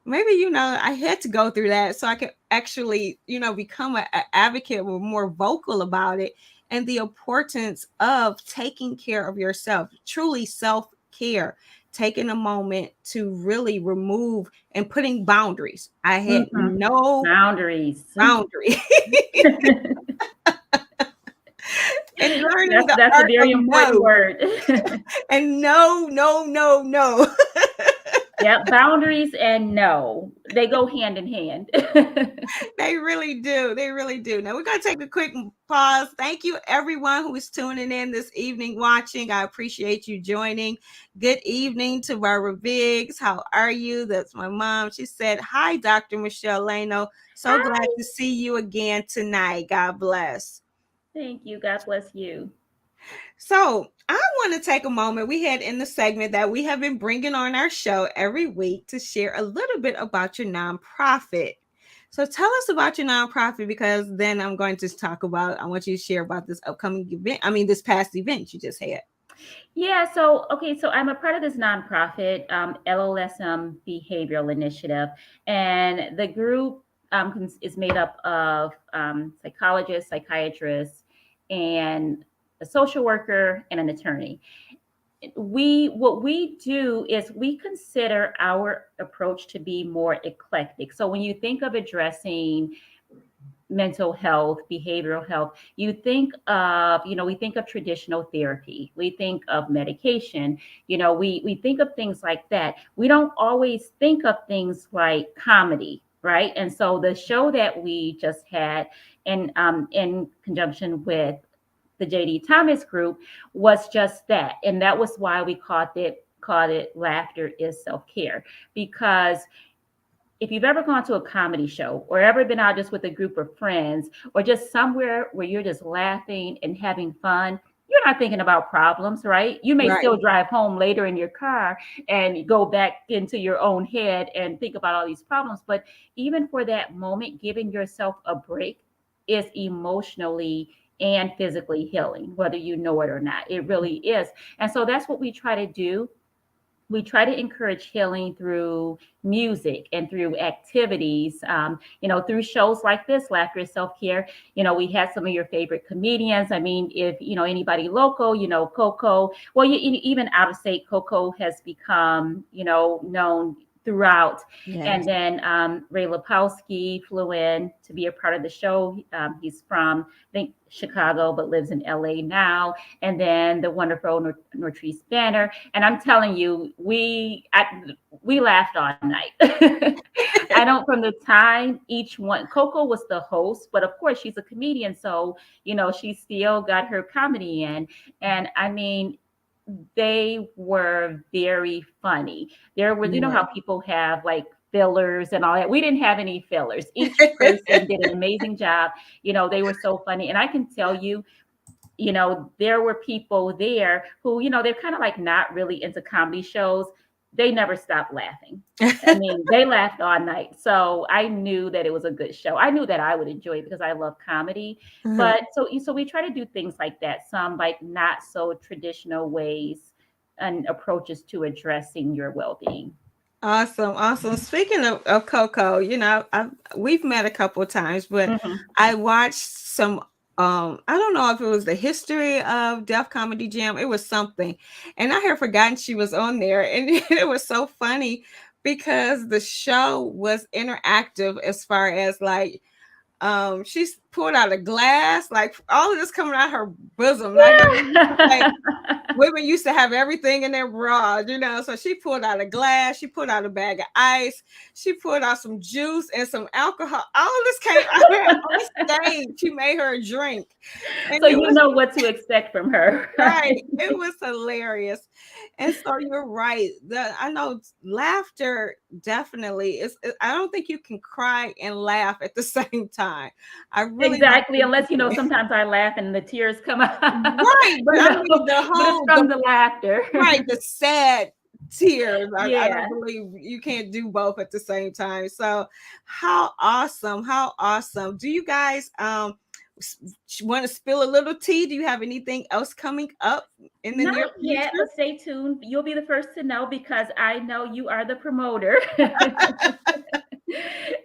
you know, I had to go through that so I could actually, you know, become an advocate or more vocal about it, and the importance of taking care of yourself, truly self-care, taking a moment to really remove and putting boundaries. I had no boundaries. And learning that's a art very of important no. word. And no. Yeah, boundaries and no, they go hand in hand. They really do. They really do. Now we're going to take a quick pause. Thank you, everyone who is tuning in this evening, watching. I appreciate you joining. Good evening to Barbara Biggs. How are you? That's my mom. She said, hi, Dr. Michele Leno. So Hi. glad to see you again tonight. God bless. Thank you. God bless you. So I want to take a moment. We had in the segment that we have been bringing on our show every week to share a little bit about your nonprofit. So tell us about your nonprofit, because then I'm going to talk about, I want you to share about this upcoming event. I mean, this past event you just had. Yeah, so I'm a part of this nonprofit, LOSM Behavioral Initiative, and the group is made up of psychologists, psychiatrists, and a social worker and an attorney. What we do is we consider our approach to be more eclectic. So when you think of addressing mental health, behavioral health, you think of, we think of traditional therapy, we think of medication, we think of things like that. We don't always think of things like comedy, right? And so the show that we just had in conjunction with the JD Thomas group was just that. And that was why we called it Laughter is Self-Care, because if you've ever gone to a comedy show or ever been out just with a group of friends or just somewhere where you're just laughing and having fun, you're not thinking about problems, right? You may still drive home later in your car and go back into your own head and think about all these problems. But even for that moment, giving yourself a break is emotionally and physically healing, whether you know it or not. It really is. And so that's what we try to do. We try to encourage healing through music and through activities, through shows like this, Laughter is Self-Care. We had some of your favorite comedians. I mean, if, anybody local, Coco, well, even out of state, Coco has become, known throughout. Yes. And then Ray Lapowski flew in to be a part of the show. He's from, I think, Chicago, but lives in LA now. And then the wonderful Nortrice Banner. And I'm telling you, we laughed all night. I don't, from the time each one, Coco was the host, but of course she's a comedian. So, she still got her comedy in. And I mean, they were very funny. There was, you know how people have like fillers and all that. We didn't have any fillers. Each person did an amazing job. They were so funny. And I can tell you, there were people there who, they're kind of like not really into comedy shows. They never stopped laughing. I mean, they laughed all night. So I knew that it was a good show. I knew that I would enjoy it because I love comedy. Mm-hmm. But so we try to do things like that, some like not so traditional ways and approaches to addressing your well-being. Awesome. Speaking of Coco, we've met a couple of times, but I watched some, I don't know if it was the history of Def Comedy Jam. It was something. And I had forgotten she was on there. And it was so funny because the show was interactive as far as like, she's pulled out a glass, like all of this coming out her bosom. Like women used to have everything in their bra, so she pulled out a glass, she pulled out a bag of ice, she pulled out some juice and some alcohol. All of this came out on stage. She made her a drink. And so you know what to expect from her. Right. It was hilarious. And so you're right. I know laughter definitely is. I don't think you can cry and laugh at the same time. I really exactly, unless sometimes I laugh and the tears come out. Right, but I mean the whole from the laughter. Right, the sad tears. I Yeah. don't believe you can't do both at the same time. So how awesome. How awesome. Do you guys want to spill a little tea? Do you have anything else coming up in the near Not yet, future? but stay tuned. You'll be the first to know because I know you are the promoter.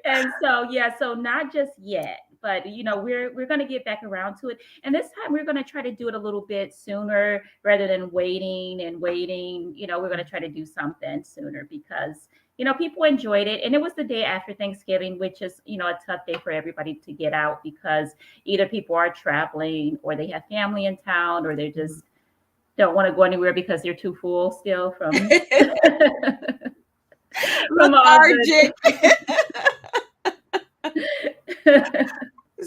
And so yeah, so not just yet, but we're going to get back around to it. And this time we're going to try to do it a little bit sooner rather than waiting and waiting. We're going to try to do something sooner because people enjoyed it. And it was the day after Thanksgiving, which is, a tough day for everybody to get out because either people are traveling or they have family in town or they just don't want to go anywhere because they're too full still from from all Lethargic. the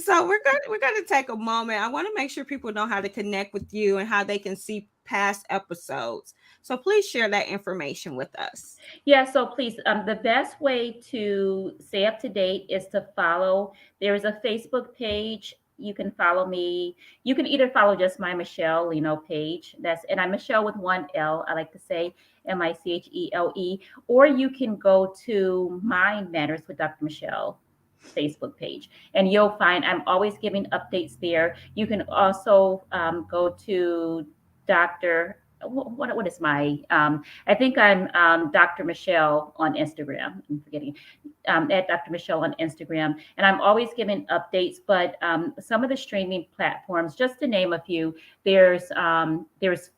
So we're gonna take a moment. I want to make sure people know how to connect with you and how they can see past episodes. So please share that information with us. Yeah, so please, the best way to stay up to date is to follow. There is a Facebook page. You can follow me. You can either follow just my Michele Leno page. And I'm Michele with one L. I like to say Michele, or you can go to Mind Matters with Dr. Michele Facebook page, and you'll find I'm always giving updates there. You can also go to Dr. What is my I think I'm Dr. Michele on Instagram. I'm forgetting at Dr. Michele on Instagram, and I'm always giving updates. But some of the streaming platforms, just to name a few, there's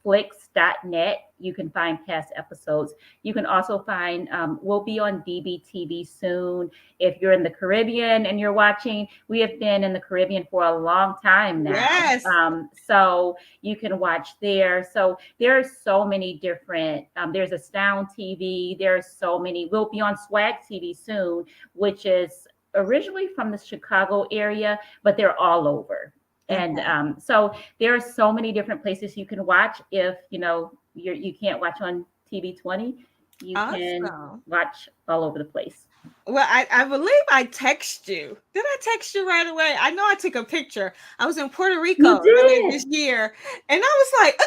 Flix.net. You can find past episodes. You can also find we'll be on DBTV soon. If you're in the Caribbean and you're watching, we have been in the Caribbean for a long time now. Yes. So you can watch there. So there are so many different, there's Astound TV. There's so many. We'll be on Swag TV soon, which is originally from the Chicago area, but they're all over. And so there are so many different places you can watch. If you can't watch on TV 20, you can watch all over the place. Well, I believe I text you. Did I text you right away? I know I took a picture. I was in Puerto Rico earlier this year, and I was like,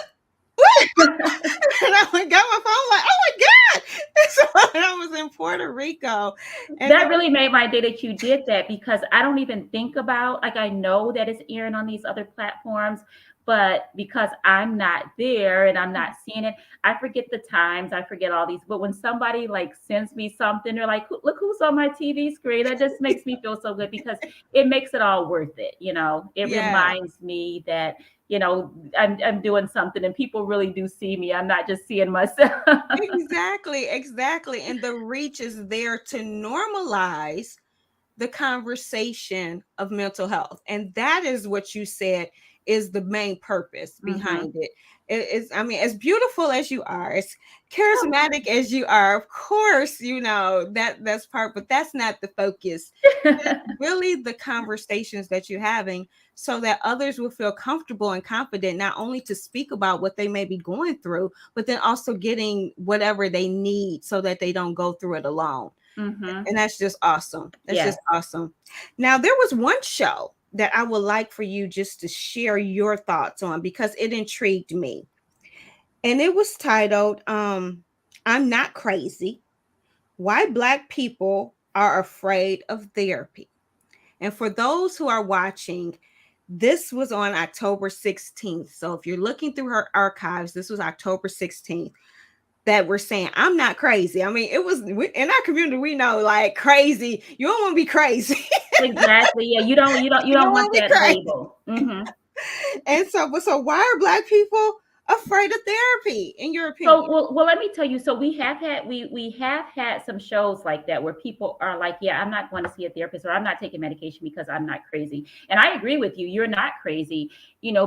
and I got my phone like, oh my God. So I was in Puerto Rico. And that really made my day that you did that because I don't even think about, like, I know that it's airing on these other platforms, but because I'm not there and I'm not seeing it, I forget the times, I forget all these. But when somebody like sends me something, they're like, look who's on my TV screen. That just makes me feel so good because it makes it all worth it. It reminds me that, I'm doing something and people really do see me. I'm not just seeing myself. Exactly. And the reach is there to normalize the conversation of mental health. And that is what you said is the main purpose behind it. It's, I mean, as beautiful as you are, as charismatic as you are, of course, that's part, but that's not the focus. It's really the conversations that you're having so that others will feel comfortable and confident, not only to speak about what they may be going through, but then also getting whatever they need so that they don't go through it alone. And that's just awesome. That's just awesome. Now, there was one show that I would like for you just to share your thoughts on because it intrigued me. And it was titled, I'm Not Crazy, Why Black People Are Afraid of Therapy. And for those who are watching, this was on October 16th. So if you're looking through her archives, this was October 16th. That we're saying I'm not crazy. I mean, it was in our community. We know, like, crazy. You don't want to be crazy. Exactly. Yeah, you don't want that label. And so why are Black people afraid of therapy, in your opinion? So, well, let me tell you. So we have had some shows like that where people are like, yeah, I'm not going to see a therapist or I'm not taking medication because I'm not crazy. And I agree with you. You're not crazy,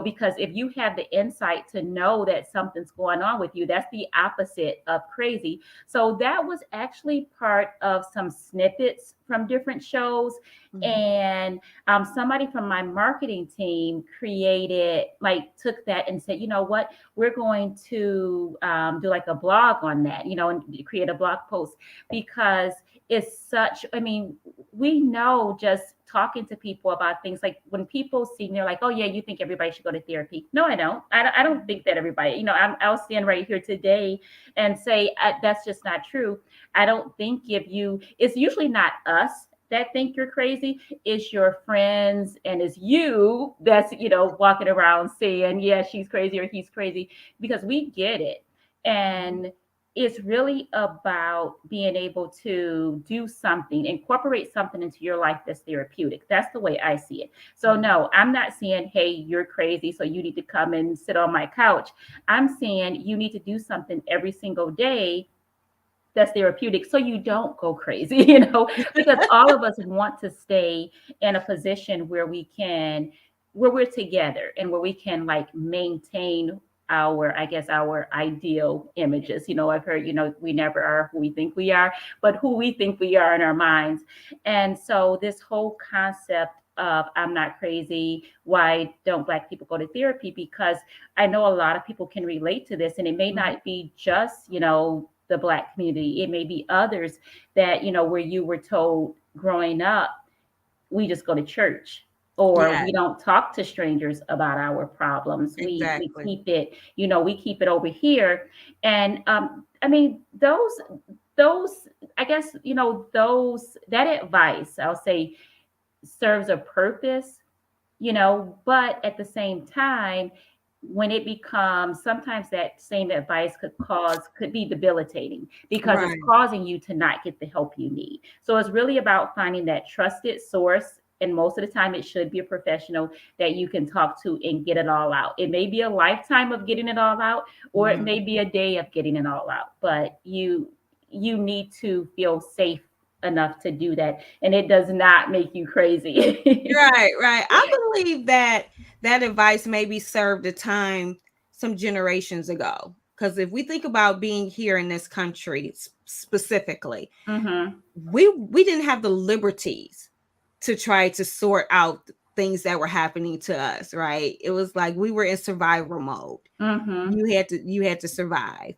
because if you have the insight to know that something's going on with you, that's the opposite of crazy. So that was actually part of some snippets from different shows. And somebody from my marketing team took that and said, you know what, we're going to do like a blog on that, and create a blog post because it's such, I mean, we know just talking to people about things. Like when people see me, they're like, oh yeah, you think everybody should go to therapy. No, I don't. I don't think that everybody, I'll stand right here today and say that's just not true. I don't think it's usually not us that think you're crazy. It's your friends and it's you that's, walking around saying, yeah, she's crazy or he's crazy, because we get it. And it's really about being able to do something, incorporate something into your life that's therapeutic. That's the way I see it. So no, I'm not saying, hey, you're crazy, so you need to come and sit on my couch. I'm saying you need to do something every single day that's therapeutic so you don't go crazy, because all of us want to stay in a position where we're together and where we can like maintain our ideal images. I've heard, we never are who we think we are, but who we think we are in our minds. And so this whole concept of I'm not crazy, why don't Black people go to therapy? Because I know a lot of people can relate to this, and it may not be just, the Black community. It may be others that, where you were told growing up, we just go to church, or we don't talk to strangers about our problems. Exactly. We keep it, we keep it over here. And I mean, those, I guess, that advice, I'll say, serves a purpose, but at the same time, when it becomes, sometimes that same advice could be debilitating, because it's causing you to not get the help you need. So it's really about finding that trusted source. And most of the time it should be a professional that you can talk to and get it all out. It may be a lifetime of getting it all out, or it may be a day of getting it all out, but you need to feel safe enough to do that, and it does not make you crazy. Right. I believe that advice maybe served a time some generations ago, because if we think about being here in this country specifically, we didn't have the liberties to try to sort out things that were happening to us, right? It was like we were in survival mode. You had to survive.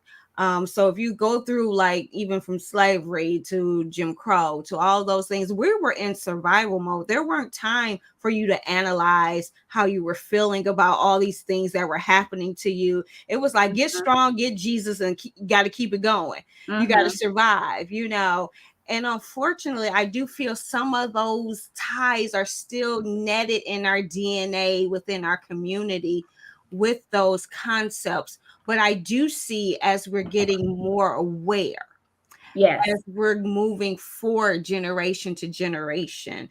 So if you go through, like, even from slavery to Jim Crow to all those things, we were in survival mode. There weren't time for you to analyze how you were feeling about all these things that were happening to you. It was like, get strong, get Jesus, and got to keep it going. You got to survive, And unfortunately, I do feel some of those ties are still netted in our DNA within our community with those concepts. But I do see, as we're getting more aware, as we're moving forward generation to generation,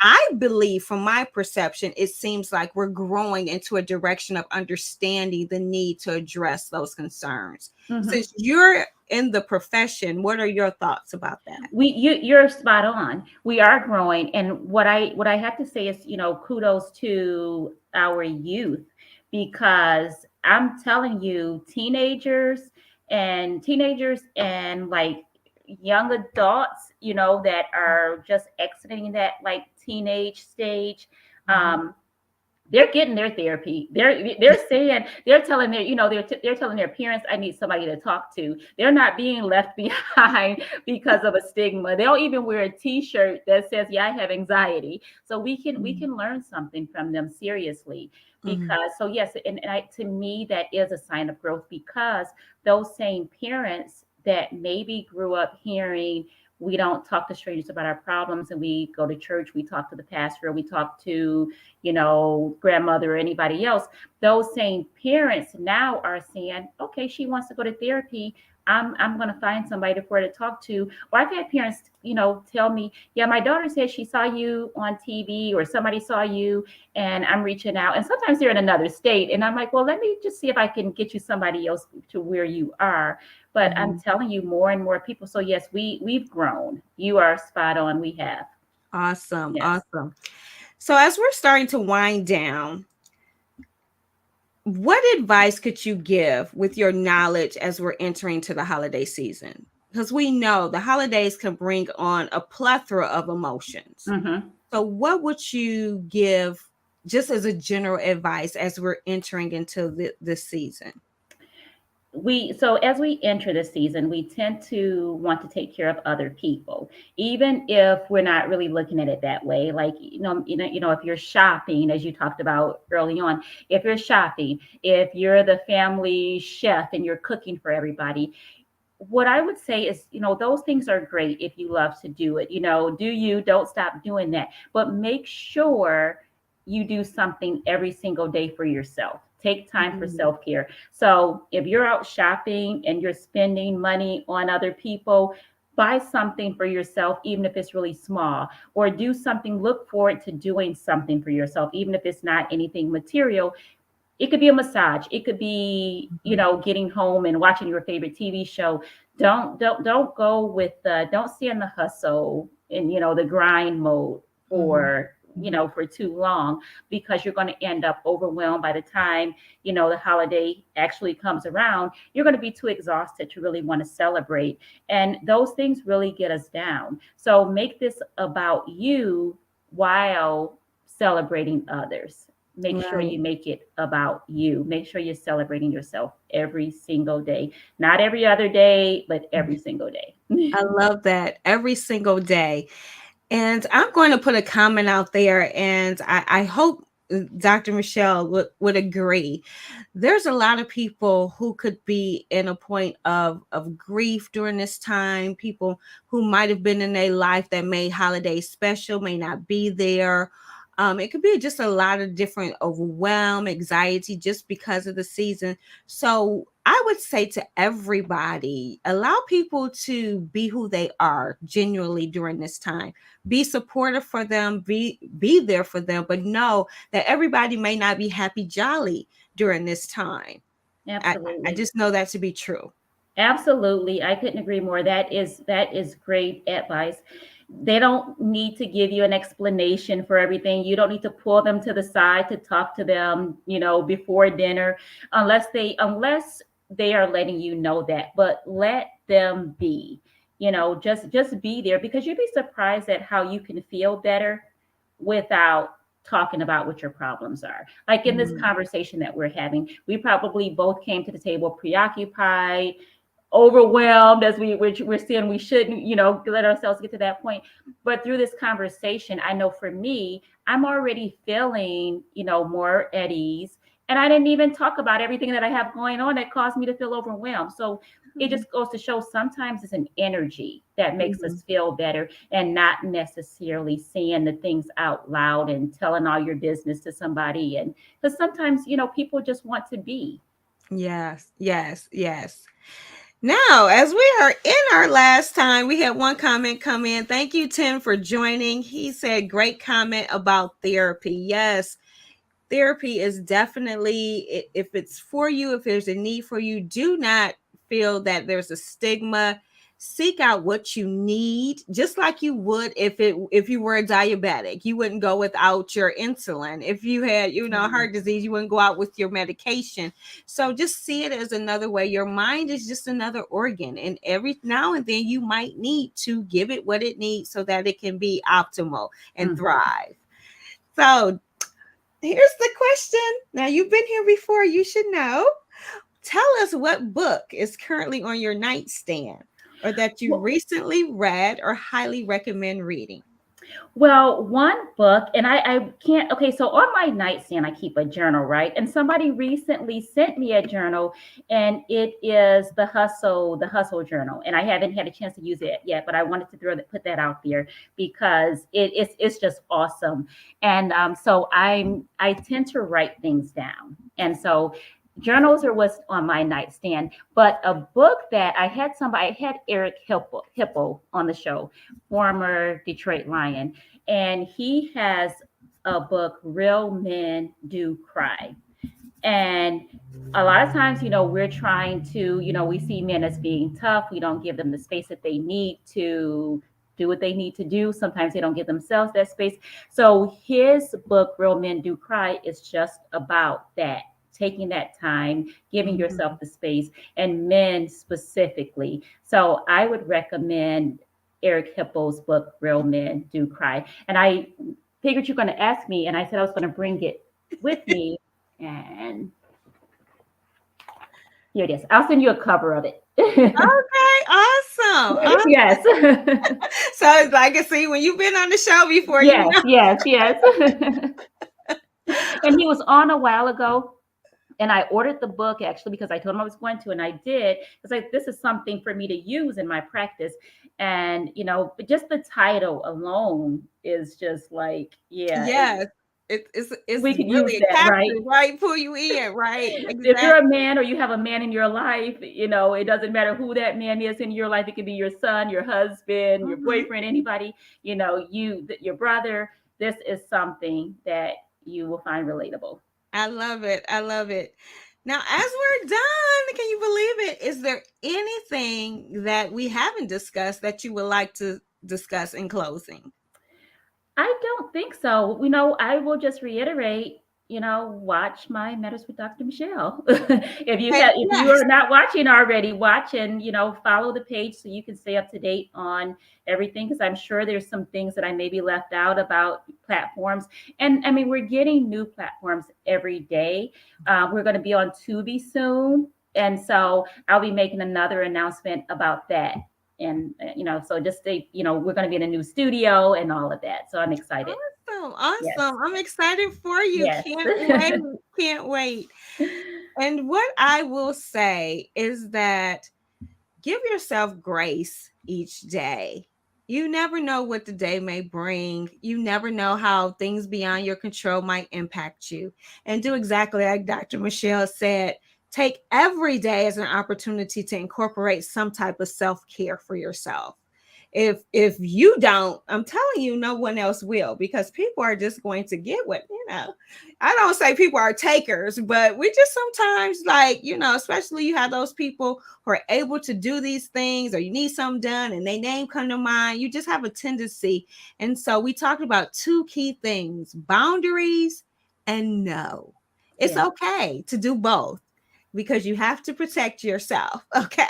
I believe, from my perception, it seems like we're growing into a direction of understanding the need to address those concerns. Since you're in the profession, what are your thoughts about that? You're spot on. We are growing, and what I have to say is, kudos to our youth, because I'm telling you, teenagers and like young adults, that are just exiting that like teenage stage, they're getting their therapy. They're saying, they're telling they're telling their parents, I need somebody to talk to. They're not being left behind because of a stigma. They'll even wear a t-shirt that says, yeah, I have anxiety. So we can learn something from them, seriously. Because so yes, and to me, that is a sign of growth, because those same parents that maybe grew up hearing, we don't talk to strangers about our problems, and we go to church, we talk to the pastor, we talk to, grandmother or anybody else. Those same parents now are saying, okay, she wants to go to therapy. I'm going to find somebody for her to talk to. Or I've had parents, tell me, yeah, my daughter said she saw you on TV, or somebody saw you, and I'm reaching out. And sometimes they're in another state. And I'm like, well, let me just see if I can get you somebody else to where you are. But I'm telling you, more and more people. So yes, we've grown. You are spot on. We have. Awesome. Yes. Awesome. So as we're starting to wind down, what advice could you give with your knowledge as we're entering to the holiday season? Because we know the holidays can bring on a plethora of emotions. So what would you give just as a general advice as we're entering into this season? so as we enter the season, we tend to want to take care of other people, even if we're not really looking at it that way. Like, if you're shopping, as you talked about early on, if you're shopping, if you're the family chef and you're cooking for everybody, what I would say is, those things are great if you love to do it. Don't stop doing that, but make sure you do something every single day for yourself. Take time for Mhm. self-care. So if you're out shopping and you're spending money on other people, buy something for yourself, even if it's really small, or do something, look forward to doing something for yourself, even if it's not anything material. It could be a massage. It could be, getting home and watching your favorite TV show. Don't go with don't stay in the hustle and the grind mode Mhm. for for too long, because you're going to end up overwhelmed by the time the holiday actually comes around. You're going to be too exhausted to really want to celebrate, and those things really get us down. So make this about you while celebrating others. Make sure Right. you make it about you. Make sure you're celebrating yourself every single day. Not every other day, but every single day. I love that, every single day. And I'm going to put a comment out there, and I hope Dr. Michelle would agree. There's a lot of people who could be in a point of grief during this time. People who might have been in their life that made holidays special may not be there. It could be just a lot of different overwhelm, anxiety just because of the season. So I would say to everybody, allow people to be who they are genuinely during this time. Be supportive for them, be there for them, but know that everybody may not be happy jolly during this time. I Absolutely. just know that to be true. Absolutely. I couldn't agree more. That is great advice. They don't need to give you an explanation for everything. You don't need to pull them to the side to talk to them, before dinner, unless they are letting you know that. But let them be. Just be there, because you'd be surprised at how you can feel better without talking about what your problems are. Like in this Mhm. conversation that we're having, we probably both came to the table preoccupied, overwhelmed, as we're seeing. We shouldn't let ourselves get to that point, but through this conversation, I know for me, I'm already feeling more at ease, and I didn't even talk about everything that I have going on that caused me to feel overwhelmed. So it just goes to show, sometimes it's an energy that makes Mhm. us feel better, and not necessarily saying the things out loud and telling all your business to somebody. And because sometimes people just want to be. Yes, yes, yes. Now, as we are in our last time, we had one comment come in. Thank you, Tim, for joining. He said, great comment about therapy. Yes, therapy is definitely, if it's for you, if there's a need for you, do not feel that there's a stigma. Seek out what you need, just like you would if you were a diabetic. You wouldn't go without your insulin. If you had heart disease, you wouldn't go out with your medication. So just see it as another way. Your mind is just another organ, and every now and then you might need to give it what it needs so that it can be optimal and Mhm. thrive. So here's the question. Now, you've been here before, you should know. Tell us what book is currently on your nightstand or that you Well, recently read or highly recommend reading. Well, one book, and I can't, okay, so on my nightstand, I keep a journal, right? And somebody recently sent me a journal, and it is the Hustle Journal. And I haven't had a chance to use it yet, but I wanted to put that out there, because it's just awesome. And so I tend to write things down. And so journals are what's on my nightstand. But a book that I had Eric Hippo on the show, former Detroit Lion, and he has a book, Real Men Do Cry. And a lot of times, we're trying to, we see men as being tough. We don't give them the space that they need to do what they need to do. Sometimes they don't give themselves that space. So his book, Real Men Do Cry, is just about that. Taking that time, giving yourself Mhm. the space, and men specifically. So I would recommend Eric Hippo's book, Real Men Do Cry. And I figured you're going to ask me, and I said I was going to bring it with me. And Here it is. I'll send you a cover of it. Okay, awesome. Yes. So it's like I see when you've been on the show before, you Yes, know. yes. And he was on a while ago. And I ordered the book actually because I told him I was going to, and I did. It's like, this is something for me to use in my practice. And, but just the title alone is just like, yeah, Yes. It's we could use really a that, capture, right? right? Pull you in, right? If you're a Exactly. man or you have a man in your life, it doesn't matter who that man is in your life. It could be your son, your husband, your Mhm. boyfriend, anybody, your brother. This is something that you will find relatable. I love it. I love it. Now, as we're done, can you believe it? Is there anything that we haven't discussed that you would like to discuss in closing? I don't think so. I will just reiterate, watch my Matters with Dr. Michele. If you Yes. are not watching already, watch and, follow the page so you can stay up to date on everything. Because I'm sure there's some things that I maybe left out about platforms. And I mean, we're getting new platforms every day. We're going to be on Tubi soon. And so I'll be making another announcement about that. And so just stay, we're going to be in a new studio and all of that, so I'm excited. Awesome. Yes. Awesome. I'm excited for you. Yes. Can't wait. Can't wait. And what I will say is that give yourself grace each day. You never know what the day may bring. You never know how things beyond your control might impact you. And do exactly like Dr. Michele said. Take every day as an opportunity to incorporate some type of self-care for yourself. If you don't, I'm telling you, no one else will, because people are just going to get what, I don't say people are takers, but we just sometimes, like, especially you have those people who are able to do these things, or you need something done and their name come to mind. You just have a tendency. And so we talked about two key things: boundaries and no. It's Yeah. okay to do both, because you have to protect yourself. Okay.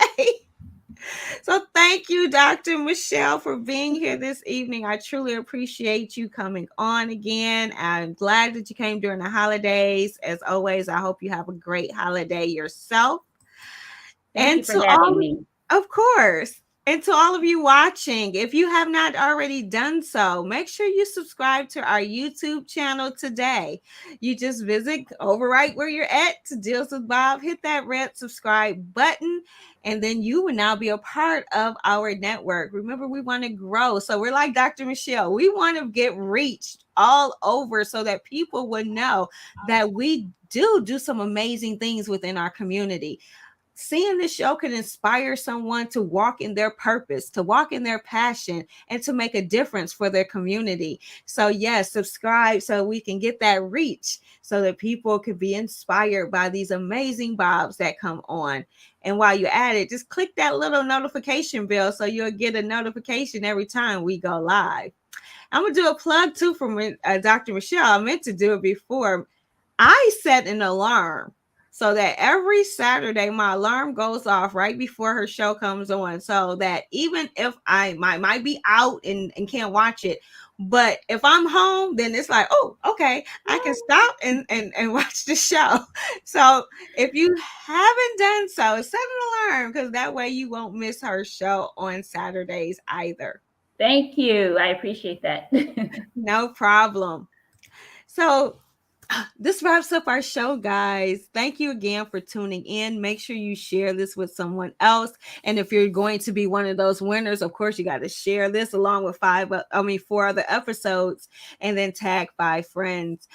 So thank you, Dr. Michele, for being here this evening. I truly appreciate you coming on again. I'm glad that you came during the holidays. As always, I hope you have a great holiday yourself. Thank And you for to having all, me. of course, and to all of you watching, if you have not already done so, make sure you subscribe to our YouTube channel today. You just visit over right where you're at to Deals with Bob, hit that red subscribe button, and then you will now be a part of our network. Remember, we want to grow. So we're like Dr. Michele. We want to get reached all over so that people would know that we do some amazing things within our community. Seeing this show can inspire someone to walk in their purpose, to walk in their passion, and to make a difference for their community. So, yes, subscribe so we can get that reach, so that people could be inspired by these amazing Bobs that come on. And while you're at it, just click that little notification bell so you'll get a notification every time we go live. I'm going to do a plug too from Dr. Michele. I meant to do it before. I set an alarm so that every Saturday my alarm goes off right before her show comes on, so that even if I might be out and can't watch it, but if I'm home, then it's like, oh, okay, I can stop and watch the show. So if you haven't done so, set an alarm, because that way you won't miss her show on Saturdays either. Thank you. I appreciate that. No problem. So this wraps up our show, guys. Thank you again for tuning in. Make sure you share this with someone else. And if you're going to be one of those winners, of course, you got to share this along with 4 other episodes, and then tag 5 friends.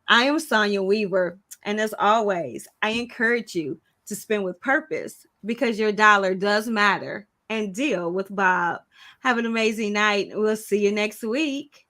I am Sonia Weaver. And as always, I encourage you to spend with purpose, because your dollar does matter, and deal with Bob. Have an amazing night. We'll see you next week.